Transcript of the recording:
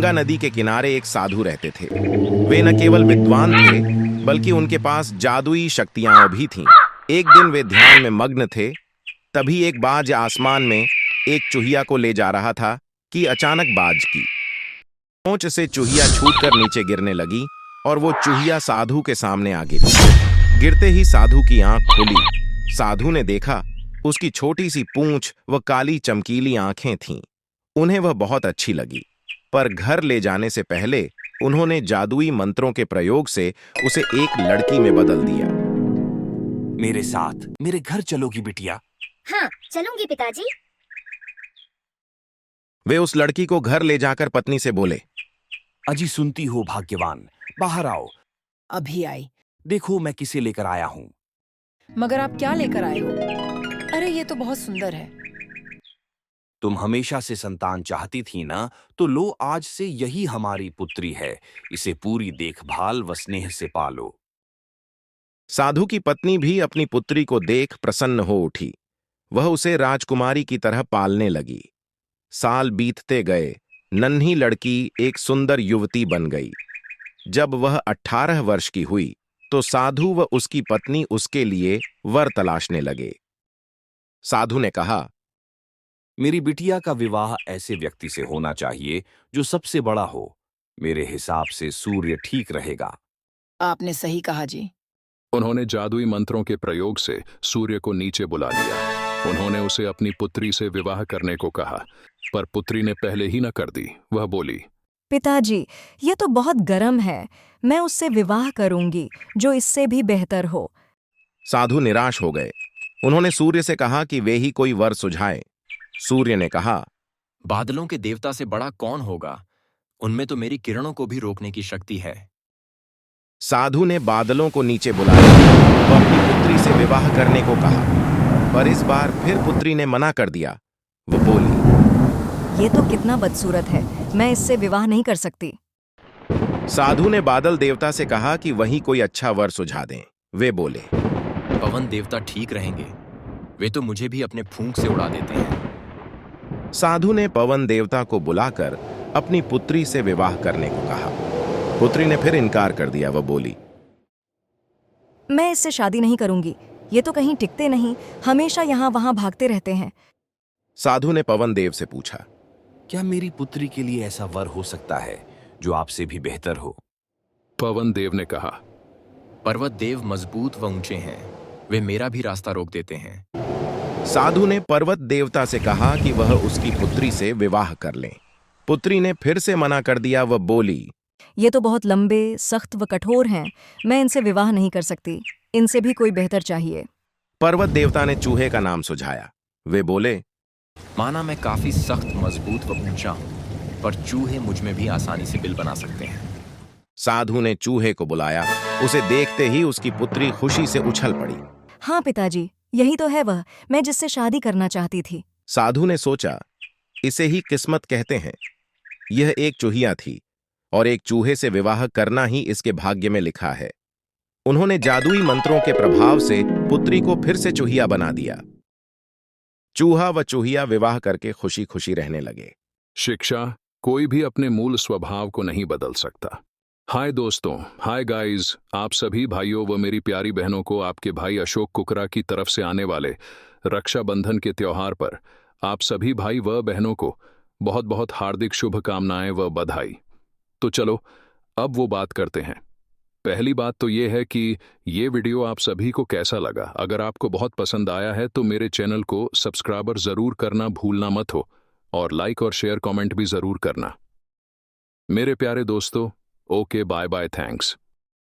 गंगा नदी के किनारे एक साधु रहते थे। वे न केवल विद्वान थे, बल्कि उनके पास जादुई शक्तियां भी थीं। एक दिन वे ध्यान में मग्न थे, तभी एक बाज आसमान में एक चूहिया को ले जा रहा था कि अचानक बाज की चोंच से चूहिया छूटकर नीचे गिरने लगी और वो चूहिया साधु के सामने आ गिरी। गिरते ही साधु की आंख खुली। साधु ने देखा, उसकी छोटी सी पूंछ व काली चमकीली आंखें थीं। उन्हें वह बहुत अच्छी लगी, पर घर ले जाने से पहले उन्होंने जादुई मंत्रों के प्रयोग से उसे एक लड़की में बदल दिया। मेरे साथ मेरे घर चलोगी बिटिया? हाँ, चलूंगी पिताजी। वे उस लड़की को घर ले जाकर पत्नी से बोले, अजी सुनती हो भाग्यवान, बाहर आओ। अभी आई। देखो मैं किसे लेकर आया हूँ। मगर आप क्या लेकर आए हो? अरे ये तो बहुत सुंदर है। तुम हमेशा से संतान चाहती थी ना, तो लो आज से यही हमारी पुत्री है। इसे पूरी देखभाल व स्नेह से पालो। साधु की पत्नी भी अपनी पुत्री को देख प्रसन्न हो उठी। वह उसे राजकुमारी की तरह पालने लगी। साल बीतते गए, नन्ही लड़की एक सुंदर युवती बन गई। जब वह 18 वर्ष की हुई, तो साधु व उसकी पत्नी उसके लिए वर तलाशने लगे। साधु ने कहा, मेरी बिटिया का विवाह ऐसे व्यक्ति से होना चाहिए जो सबसे बड़ा हो। मेरे हिसाब से सूर्य ठीक रहेगा। आपने सही कहा जी। उन्होंने जादुई मंत्रों के प्रयोग से सूर्य को नीचे बुला लिया। उन्होंने उसे अपनी पुत्री से विवाह करने को कहा, पर पुत्री ने पहले ही न कर दी। वह बोली, पिताजी, ये तो बहुत गर्म है। मैं उससे विवाह करूंगी जो इससे भी बेहतर हो। साधु निराश हो गए। उन्होंने सूर्य से कहा कि वे ही कोई वर सुझाए। सूर्य ने कहा, बादलों के देवता से बड़ा कौन होगा? उनमें तो मेरी किरणों को भी रोकने की शक्ति है। साधु ने बादलों को नीचे बुलाया और अपनी पुत्री से विवाह करने को कहा, पर इस बार फिर पुत्री ने मना कर दिया। वो बोली, ये तो कितना बदसूरत है, मैं इससे विवाह नहीं कर सकती। साधु ने बादल देवता से कहा कि वही कोई अच्छा वर सुझा दें। वे बोले, पवन देवता ठीक रहेंगे। वे तो मुझे भी अपने फूंक से उड़ा देते हैं। साधु ने पवन देवता को बुलाकर अपनी पुत्री से विवाह करने को कहा। पुत्री ने फिर इनकार कर दिया। वह बोली, मैं इससे शादी नहीं करूंगी। ये तो कहीं टिकते नहीं, हमेशा यहाँ वहां भागते रहते हैं। साधु ने पवन देव से पूछा, क्या मेरी पुत्री के लिए ऐसा वर हो सकता है जो आपसे भी बेहतर हो? पवन देव ने कहा, पर्वत देव मजबूत व ऊंचे हैं। वे मेरा भी रास्ता रोक देते हैं। साधु ने पर्वत देवता से कहा कि वह उसकी पुत्री से विवाह कर लें। पुत्री ने फिर से मना कर दिया। वह बोली, ये तो बहुत लंबे, सख्त व कठोर हैं। मैं इनसे विवाह नहीं कर सकती। इनसे भी कोई बेहतर चाहिए। पर्वत देवता ने चूहे का नाम सुझाया। वे बोले, माना मैं काफी सख्त, मजबूत व ऊंचा हूं, पर चूहे मुझ में भी आसानी से बिल बना सकते हैं। साधु ने चूहे को बुलाया। उसे देखते ही उसकी पुत्री खुशी से उछल पड़ी। हाँ पिताजी, यही तो है वह, मैं जिससे शादी करना चाहती थी। साधु ने सोचा, इसे ही किस्मत कहते हैं। यह एक चूहिया थी और एक चूहे से विवाह करना ही इसके भाग्य में लिखा है। उन्होंने जादुई मंत्रों के प्रभाव से पुत्री को फिर से चूहिया बना दिया। चूहा व चूहिया विवाह करके खुशी खुशी रहने लगे। शिक्षा, कोई भी अपने मूल स्वभाव को नहीं बदल सकता। हाय दोस्तों, हाय गाइस, आप सभी भाइयों व मेरी प्यारी बहनों को आपके भाई अशोक कुकरा की तरफ से आने वाले रक्षाबंधन के त्योहार पर आप सभी भाई व बहनों को बहुत बहुत हार्दिक शुभकामनाएं व बधाई। तो चलो अब वो बात करते हैं। पहली बात तो ये है कि ये वीडियो आप सभी को कैसा लगा। अगर आपको बहुत पसंद आया है तो मेरे चैनल को सब्सक्राइबर जरूर करना भूलना मत हो, और लाइक और शेयर कमेंट भी जरूर करना। मेरे प्यारे दोस्तों, ओके, बाय बाय, थैंक्स।